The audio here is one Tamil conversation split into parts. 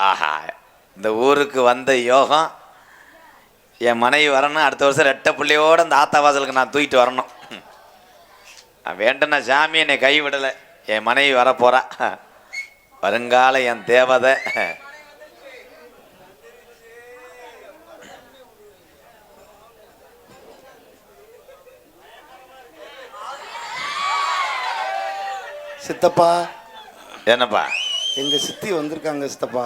ஆஹா, இந்த ஊருக்கு வந்த யோகம். என் மனைவி வரணும். அடுத்த வருஷம் ரெட்டை பிள்ளையோடு அந்த ஆத்தா வாசலுக்கு நான் தூக்கிட்டு வரணும். நான் வேண்டன சாமி என்னை கைவிடலை. என் மனைவி வரப்போறா. வருங்கால என் தேவதை. சித்தப்பா. என்னப்பா? எங்க சித்தி வந்திருக்காங்க சித்தப்பா.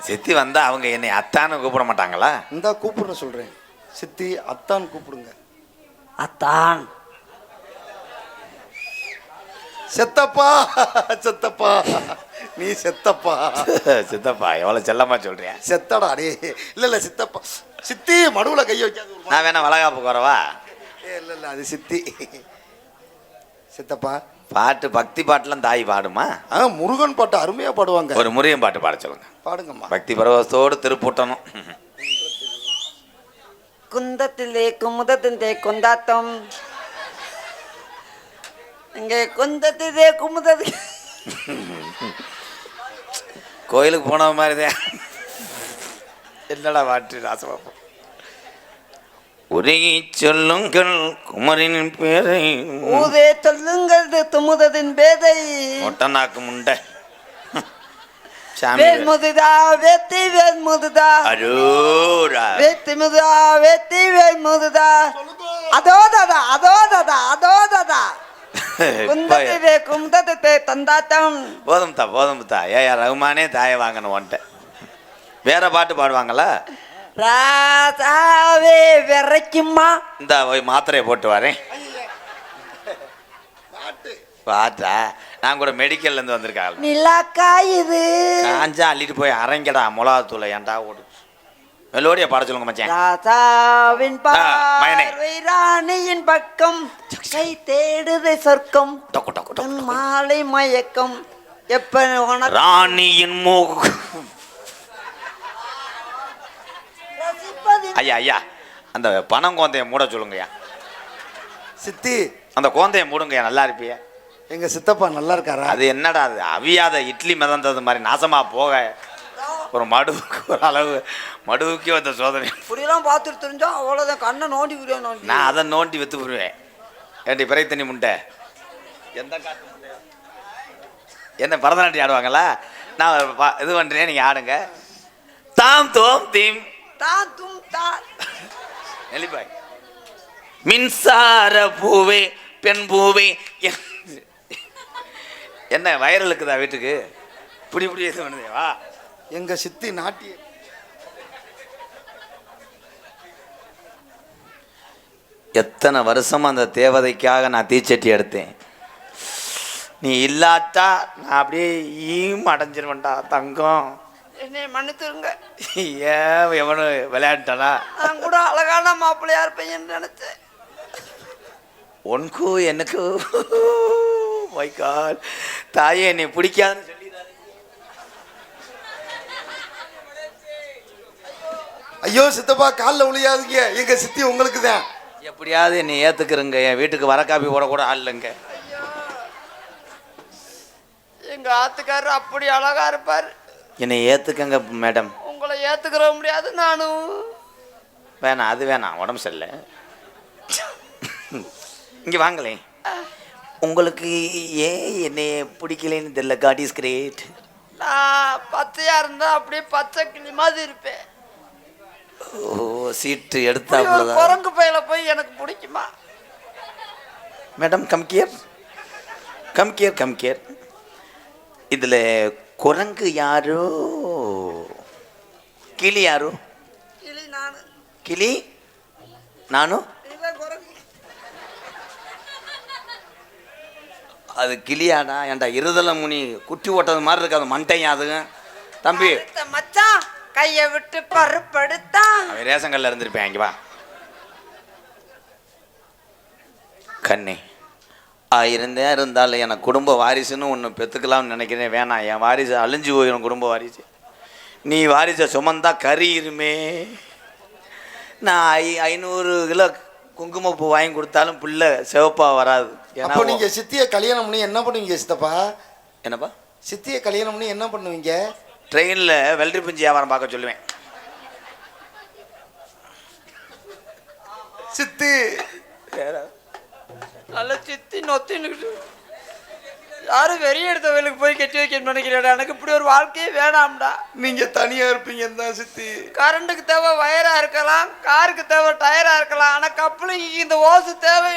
சித்தி வந்தா அவங்க என்னை அத்தான்னு கூப்பிட மாட்டாங்களா? இந்தா கூப்பிடுற சொல்றேன். சித்தி அத்தான் கூப்பிடுங்க. அத்தான். செத்தப்பா செத்தப்பா நீ செத்தப்பா. சித்தப்பா எவ்வளவு செல்லமா சொல்றியா? செத்தடா அடே. இல்ல சித்தப்பா. சித்தி மடுவுல கை வைக்காது. நான் வேணா வளகாப்புக்கு வரவா? இல்ல அது சித்தி. சித்தப்பா பாட்டு பக்தி பாட்டுலாம் தாய் பாடுமா? முருகன் பாட்டு அருமையா பாடுவாங்க. ஒரு முருகன் பாட்டு பாட சொல்லுங்க. பாடுங்கம்மா. பக்தி பரவசத்தோடு திருப்பூட்டணும். குந்தத்திலே குமுதத்திலே கொந்தாட்டம். இங்கே குந்தத்திலே குமுதது. கோயிலுக்கு போன மாதிரிதான். என்னடா பாட்டு ராசபாப்போம். உருகி சொல்லுங்கள் குமரின் பேரை. ஊதே சொல்லுங்கள் துமுதத்தின் பேதை. மொட்டநாக்கு முண்டை. வேல் முதுதா வேத்தி வேல் முதுதா. அரோரா. வேத்தி முதுதா வேத்தி வேல் முதுதா. அதோ தாதா அதோ தாதா அதோ தாதா. குந்தத்திலே குமுதத்திலே தந்தாட்டம். போதும் தா. ஏயா ரகுமானே தாயை வாங்கணும் வந்துட்ட. வேற பாட்டு பாடுவாங்களா? ராசாவே விரைக்குமா. இந்த போய் மாத்திரையை போட்டு வரேன். பாட்டா? நான் கூட மெடிக்கல்ல இருந்து வந்திருக்காங்க. நிலாக்கா இது காஞ்சா அள்ளிட்டு போய் அரைங்கடா மிளகாத்தூளை. ஏன்டா ஓடு. மெலோடியா பாட சொல்லுங்க மச்சான். ராசாவின் பார்வை ராணியின் பக்கம். கை தேடுதை சொர்க்கம். டொக்கு டொக்கு டொக்கு. மாலை மயக்கம். எப்ப உனக்கு ராணியின் மூக்கு. ஐயா அந்த பணம் கோந்தைய மூட சொல்லுங்கய்யா. சித்தி அந்த கோந்தைய மூடுங்கய்யா. நல்லா இருப்பிய. எங்க சித்தப்பா நல்லா இருக்காரா? அது என்னடா அது அவியாத இட்லி மிதந்தது மாதிரி நாசமா போக. ஒரு மடுவுக்கு ஒரு அளவு மடுவுக்கே வந்த சோதனை. இப்படியெல்லாம் பார்த்துட்டு தெரிஞ்சா அவ்வளோதான். கண்ணை நோண்டி விடுவேன். நான் அதை நோண்டி வித்து விடுவேன். ஏண்டி பிறை தண்ணி முண்டை. எந்த காட்டு முண்டை? என்ன பரதநாட்டியம் ஆடுவாங்களா? நான் இது பண்ணுறேன், நீங்கள் ஆடுங்க. தாம் தோம் தீம் தான் தும் தான். நெல்லிப்பாய். மின்சார பூவே பெண் பூவே. என்ன வைரல் இருக்குதா வீட்டுக்கு? இப்படி இப்படி எது பண்ணுதேவா? எங்க சித்தி நாட்டிய எத்தனை வருஷமா அந்த தேவதைக்காக நான் தீச்சட்டி எடுத்தேன். நீ இல்லாட்டா நான் அப்படியே அடைஞ்சிருவேன்டா தங்கம். என்னை மன்னித்துருங்க. ஏன் எவனு விளையாட்டானா? நான் கூட அழகான மாப்பிள்ளையா இருப்பேன்னு நினைச்சேன். உனக்கு எனக்கு வைக்கால் தாயே என்னை பிடிக்காதுன்னு சொல்லி. ஐயோ சித்தப்பா காலில் விழியாதுங்க. எங்க சித்தி உங்களுக்கு தான். எப்படியாவது என்னை ஏத்துக்கிறங்க. என் வீட்டுக்கு வர காப்பி போடக்கூட ஆள் இல்லைங்க. எங்க ஆத்துக்காரர் அப்படி அழகா இருப்பார். என்னை ஏத்துக்கங்க மேடம். உங்களை ஏத்துக்கிற முடியாது. நானும் வேணாம். அது வேணாம். உடம்பு சரியில்லை. இங்கே வாங்களேன். உங்களுக்கு ஏன் என்னை பிடிக்கலன்னு தெரியல. God is great. நான் பச்சையா இருந்தா அப்படியே பச்சை கிளி மாதிரி இருப்பேன். ஓ சீட்டு எடுத்தா குரங்கு பையில போய் எனக்கு பிடிக்குமா? Madam come care come care come care. இதில் குரங்கு யாரோ கிளி யாரோ? கிளி நானு. கிளி நானும். அது கிளியாடா? ஏன்டா இருதலை முனி குட்டி ஓட்டது மாதிரி இருக்கு. அது மண்டையா அதுங்க தம்பி? மச்சான் கையை விட்டு பருப்படுத்தா. அவன் ரேஷன் கல்ல இருந்திருப்பேன். இங்கே வா கண்ணே. இருந்தாலும் எனக்கு குடும்ப வாரிசுன்னு ஒன்று பெற்றுக்கலாம்னு நினைக்கிறேன். வேணாம், என் வாரிசு அழிஞ்சு போயிடும். குடும்ப வாரிசு நீ வாரிசை சுமந்தா கறியிருமே. நான் 500 கிலோ குங்குமப்பூ வாங்கி கொடுத்தாலும் புள்ள சிவப்பா வராது. அப்போ நீங்க சித்தியை கல்யாணம் பண்ணி என்ன பண்ணுவீங்க சித்தப்பா? என்னப்பா? சித்தியை கல்யாணம் பண்ணி என்ன பண்ணுவீங்க? ட்ரெயினில் வெள்ளரி பிஞ்சு வியாபாரம் பார்க்க சொல்லுவேன். சித்தி நல்ல சித்தி நொத்தின்னு யாரும் வெறிய எடுத்தவங்களுக்கு போய் கட்டி வைக்கணும்னு நினைக்கிறேன். எனக்கு இப்படி ஒரு வாழ்க்கையே வேணாம்டா. நீங்க தனியா இருப்பீங்கன்னு தான் சித்தி. கரண்ட்டுக்கு தேவை வயரா இருக்கலாம், காருக்கு தேவை டயரா இருக்கலாம், ஆனா கப்பலுக்கு இந்த ஓசு தேவை.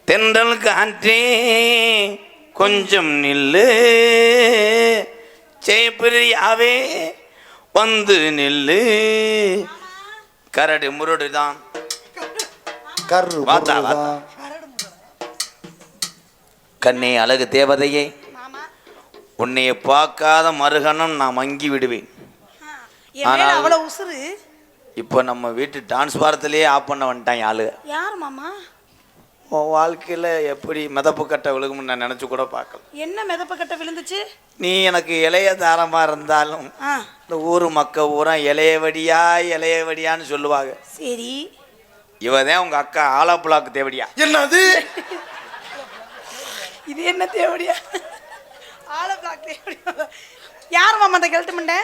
தென்றல் காற்றே கொஞ்சம் நில்லு, ஜெயப்பிரியாவே வந்து நில்லு. கரடு முரடு தான் கரு வாத்தா, வாத்தா. கண்ணே அழகு தேவதையே, உன்னைய பார்க்காத மறுகணம் நான் மங்கி விடுவேன். ஆனால் அவ்வளவு உசுறு இப்போ நம்ம வீட்டு டான்ஸ் பாரத்திலேயே ஆஃப் பண்ண வந்துட்டான் ஆளு. யார் மாமா? உன் வாழ்க்கையில் எப்படி மிதப்பு கட்ட விழுகும்னு நான் நினச்சி கூட பார்க்கல. என்ன மிதப்பு கட்ட விழுந்துச்சு? நீ எனக்கு இளைய தாரமாக இருந்தாலும் இந்த ஊர் மக்க ஊரா இளையவடியான்னு சொல்லுவாங்க. சரி, இவதான் உங்க அக்கா ஆலப்புழாக்கு தேவடியா. என்னது இது என்ன தேவடியா? ஆலப்புழாக்கு தேவடியா? யார் மாமா அந்த கெல்ட்டு மண்டை?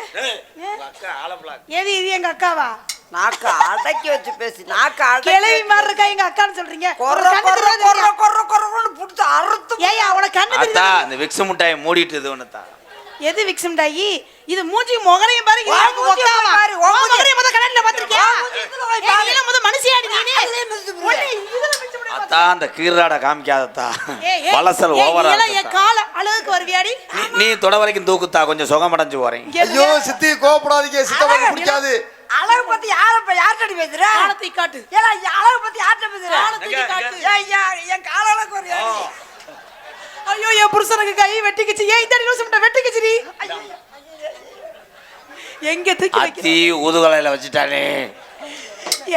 ஏது இது எங்க அக்காவா? நாக்க அடக்கி வச்சு பேசி நாக்க கிளவி மாதிரி இருக்கா எங்க அக்கான்னு சொல்றீங்க? ஏய் அவன கண்ணு அத்தா இந்த விக்ஸ் முட்டாயை மூடிட்டு இது ஒண்ணுதா. எது விக்ஸம்டாயி? இது மூஞ்சி முகரையும் பாரு. இது யாருக்கு ஒக்காவா? ஓ முகரையும் முத கண்ணாடில பாத்திருக்கியா? ஏய் நீ முத மனுஷியாடி நீ. இதுல விக்ஸம் அத்தா அந்த கீராட காமிக்காதத்தா. பலசல் ஓவரா இல்ல என் கால அழகுக்கு வருவியாடி. நீ தொட வரைக்கும் தூக்குத்தா, கொஞ்சம் சுகமடைஞ்சு போறேன். ஐயோ சித்தி கோபப்படாதீங்க, சித்தப்பாக்கு பிடிக்காது. அழகு பத்தி யார்கிட்ட பேசுற? காலத்தை காட்டு. ஏல அழகு பத்தி யார்கிட்ட பேசுற? காலத்தை காட்டு. ஐயா என் கால அழகு வரியா? ஐயோ என் புருஷனுக்கு கை வெட்டிக்கிச்சு. ஏன் இந்த நிமிஷம் வெட்டிக்கிச்சுடி? எங்க தூக்கி வைக்க? அத்தி ஊதுகலையில வச்சுட்டானே.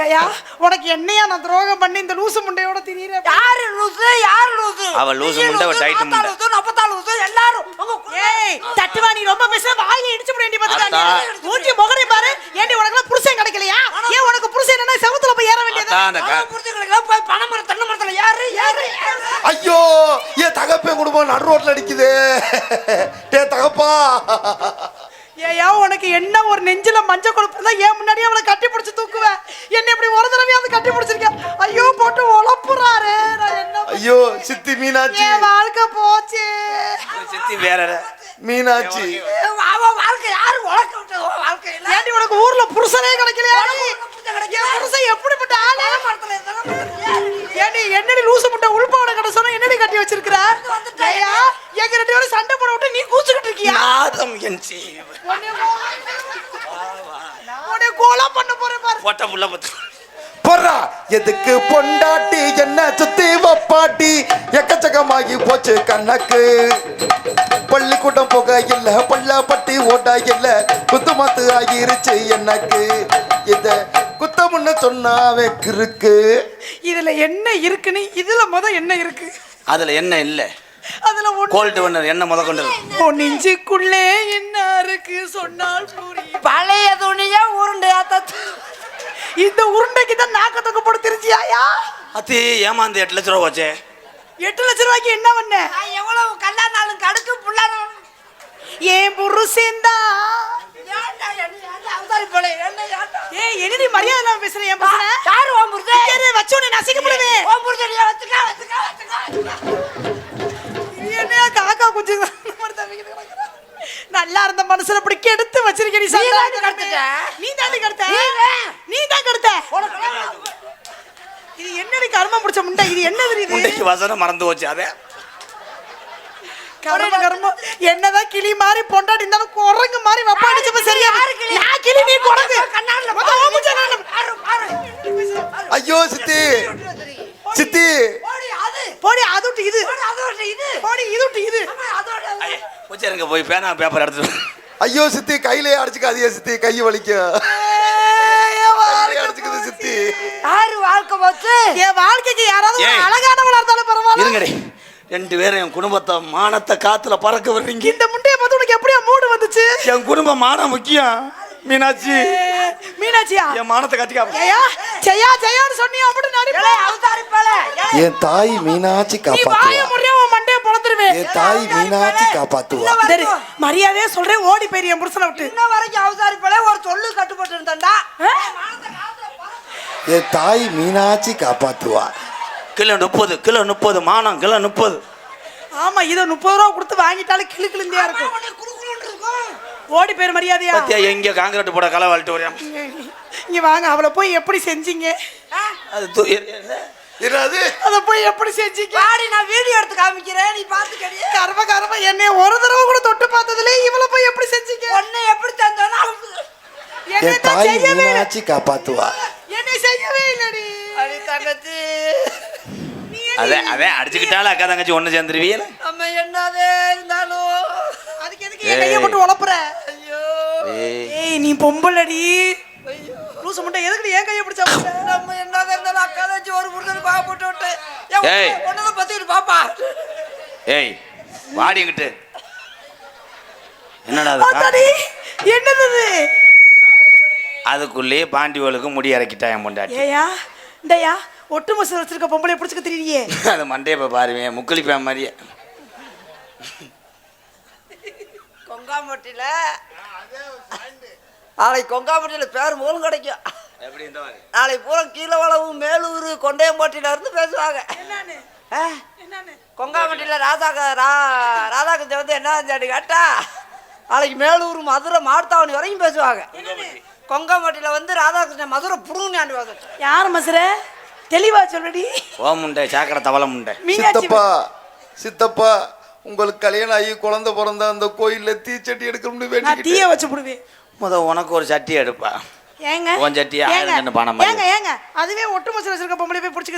ஏயா உனக்கு என்னையா நான் துரோகம் பண்ணி இந்த லூசு முண்டையோட திரியற? யாரு லூசு? யாரு லூசு? அவ லூசு முண்டை, அவ டைட் முண்டை. லூசு, நப்பத்தா லூசு எல்லாரும். ஏய் தட்டுவா நீ ரொம்ப பேச வாயை இடிச்சு முடி பாத்துட்டாங்க. மூஞ்சி முகரை பாரு. ஏண்டி உனக்கு புருஷன் கிடைக்கலையா? ஏன் உனக்கு புருஷன் என்ன செவுத்துல போய் ஏற வேண்டியது? புருஷங்களுக்கு போய் பணமர தென்னை மரத்துல யாரு யாரு? ஐயோ ஏன் தகப்பன் குடும்பம் நடு ரோட்ல அடிக்குது. டே தகப்பா, ஏயா உனக்கு என்ன ஒரு நெஞ்சில மஞ்ச கொழுப்பு இருந்தா ஏன் முன்னாடியே அவளை கட்டி பிடிச்சு தூக்குவேன்? என்ன இப்படி ஒரு தடவையாவது கட்டி பிடிச்சிருக்கேன். ஐயோ போட்டு உழப்புறாரு. நான் என்ன ஐயோ சித்தி மீனாட்சி, என் வாழ்க்கை போச்சு. சித்தி வேற மீனாட்சி. அவ வாழ்க்கை யாரு உலக்க விட்டது? வாழ்க்கையில ஏண்டி உனக்கு ஊர்ல புருஷனே கிடைக்கலையா? என் புருஷன் எப்படிப்பட்ட ஆளு? ஏண்டி என்னடி லூசு முட்டை உள்பாவோட கடை சொன்னா என்னடி கட்டி வச்சிருக்கிற? ஐயா எங்க ரெண்டு பேரும் சண்டை போட விட்டு நீ கூச்சுக்கிட்டு இருக்கியா? நாதம் என் ஜீவன். உன்னை கொலை பண்ண போறேன் பாரு. பொட்ட புள்ள பத்து பொறா எதுக்கு பொண்டாட்டி என்ன சுத்தி வப்பாட்டி எக்கச்சக்கமாகி போச்சு கண்ணக்கு. பள்ளிக்கூடம் போக இல்ல, பள்ள பட்டி ஓட்ட இல்ல, குத்து மத்து ஆகிருச்சு எனக்கு. இத குத்தமுன்னு சொன்னாவே கிறுக்கு. இதுல என்ன இருக்குன்னு இதுல என்ன இருக்கு? அதுல என்ன இல்ல? அதுல கோல்ட் ஒன்னு என்ன முத கொண்டு உன் நெஞ்சுக்குள்ளே என்ன இருக்கு சொன்னால் புரியும். பழைய துணியா உருண்டையாத்த இந்த உருண்டைக்கு தான் நாக்கத்துக்கு போட்டு தெரிஞ்சியாயா? அத்தி ஏமாந்து 8 லட்சம் ரூபா வச்சே. 8 லட்சம் ரூபாய்க்கு என்ன பண்ண? எவ்வளவு கல்லானாலும் கடுக்கு புள்ளானும் ஏன் புருஷன்டா. ஏய் என்னடி மரியாதை இல்லாம பேசுற? என் புருஷன யாரு உன் புருஷன்? இங்க வச்சு உன்னை நசிக்கப்படுவேன். உன் புருஷன் வச்சுக்க. என்னையா காக்கா குஞ்சு நல்லா இருந்த மனசுல இப்படி கெடுத்து வச்சிருக்கேன். நீ தாண்டி கடுத்த. நீ தான் கடுத்த. இது என்னடி கர்மம் பிடிச்ச முண்டை? இது என்ன தெரியுது? முண்டைக்கு வசனம் மறந்து போச்சு. அதே கர்மம். என்னதான் கிளி மாதிரி பொண்டாடி இருந்தாலும் குரங்கு மாதிரி வப்பா அடிச்சப்ப சரியா? நான் கிளி நீ குரங்கு. ஐயோ சித்தி, சித்தி போடி அதுட்டு இது, போடி இதுட்டு இது. பூச்சாருங்க போய் பேனா பேப்பர் எடுத்துட்டு. ஐயோ சித்தி கையிலே அடிச்சுக்காதீங்க சித்தி, கை வலிக்கும். அடிச்சுக்குது சித்தி. யாரு வாழ்க்கை போச்சு? என் வாழ்க்கைக்கு யாராவது அழகானவளா இருந்தாலும் பரவாயில்ல. இருங்கடி, 2 பேரும் என் குடும்பத்தை மானத்தை காத்துல பறக்க வர்றீங்க. இந்த முட்டையை பார்த்து உனக்கு எப்படியா மூடு வந்துச்சு? என் குடும்ப மானம் முக்கியம் மீனாட்சி. மீனாட்சியா? என் மானத்தை கட்டிக்காம ஏயா ஜெயா ஜெயான்னு சொன்னியா? அப்படி நடிப்பல அவதாரிப்பல. என் தாய் மீனாட்சி நீ காப்பாத்து. வாய முறியா உன் மண்டைய வளர்த்துருவேன். என் தாய் மீனாட்சி காப்பாத்துவா. சரி, மரியாதையா சொல்றேன், ஓடி போயிரு என் புருஷனை விட்டு. இன்ன வரைக்கும் அவசாரிப்பலே ஒரு சொல்லு கட்டுப்பட்டு இருந்தாண்டா. என் தாய் மீனாட்சி காப்பாத்துவா. கிலோ 30, கிலோ 30, மானம் கிலோ 30. ஆமா, இதை 30 ரூபா கொடுத்து வாங்கிட்டாலும் கிளு கிளுந்தியா இருக்கும். ஓடி போயிரு மரியாதையா. பத்தியா எங்க காங்கிரீட் போட களை வாழ்ட்டு வரையா? இங்க வாங்க, அவளை போய் எப்படி செஞ்சீங்க? அது என்னது? அத போய் எப்படி செஞ்சீங்க? பாடி நான் வீடியோ எடுத்து காமிக்கிறேன், நீ பாத்துக்கடி. கர்ம என்னைய ஒரு தடவை கூட தொட்டு பார்த்ததுல இவளை போய் எப்படி செஞ்சீங்க? ஒண்ணு எப்படி தந்தானோ என் தாய் மீனாட்சி காப்பாத்துவா. என்னை செய்யவே இல்லடி. அடி தங்கச்சி, அதே அடிச்சுக்கிட்டாலும் அக்கா தங்கச்சி ஒண்ணு சேர்ந்துருவீல. நம்ம என்னதே இருந்தாலும் அதுக்கு எதுக்கு என் கையை போட்டு உழப்புற? ஐயோ, ஏய் நீ பொம்பளடி. லூசு முட்டை, எதுக்கு என் கையை பிடிச்சா? நம்ம என்னதே இருந்தாலும் அக்கா தங்கச்சி ஒரு புருஷன் பாவ போட்டு விட்டு ஏய். ஒன்னத பத்திட்டு பாப்பா. ஏய் வாடிங்கிட்டு என்னடா அது? அடடி, என்னது இது? அதுக்குள்ளேயே பாண்டிவளுக்கு முடி இறக்கிட்டா என் பொண்டாட்டி. ஏயா இந்தயா ஒட்டு மசல் வச்சிருக்க பொம்பளை பிடிச்சுக்க தெரியலையே. அது மண்டையை பாருவேன், முக்களிப்பேன் மாதிரியே. கொங்காம்பட்டியில நாளைக்கு கொங்காம்பட்டியில பேர் மூலம் கிடைக்கும். எப்படி இந்த மாதிரி? நாளைக்கு பூரா கீழே வளவு மேலூர் கொண்டையம்பட்டியில இருந்து பேசுவாங்க. என்னன்னு ஆ? என்னன்னு கொங்காம்பட்டியில ராதாகிருஷ்ணன் வந்து என்ன செஞ்சாடி கேட்டா, நாளைக்கு மேலூர் மதுரை மார்த்தாவணி வரைக்கும் பேசுவாங்க. கொங்காம்பட்டியில வந்து ராதாகிருஷ்ணன் மதுரை புடுங்கினாண்டு வாங்க. யார் மசுர? தெளிவா சொல்லடி. ஓ முண்டை சாக்கடை தவளை முண்டை. மீனாட்சி சித்தப்பா சித்தப்பா, உங்களுக்கு கல்யாணம் ஆகி குழந்தை பிறந்த அந்த கோயில்ல தீச்சட்டி எடுக்கணும்னு நான் வேண்டிக்கிட்டு தீய வச்சு போடுவேன். உனக்கு ஒரு சட்டி எடுப்பா. ஏங்க உன் சட்டியை ஏங்க, 1000 பானை மாதிரி. ஏங்க அதுவே ஒட்டு மசல் வச்சிருக்க பொம்பளை போய் பிடிச்சுக்க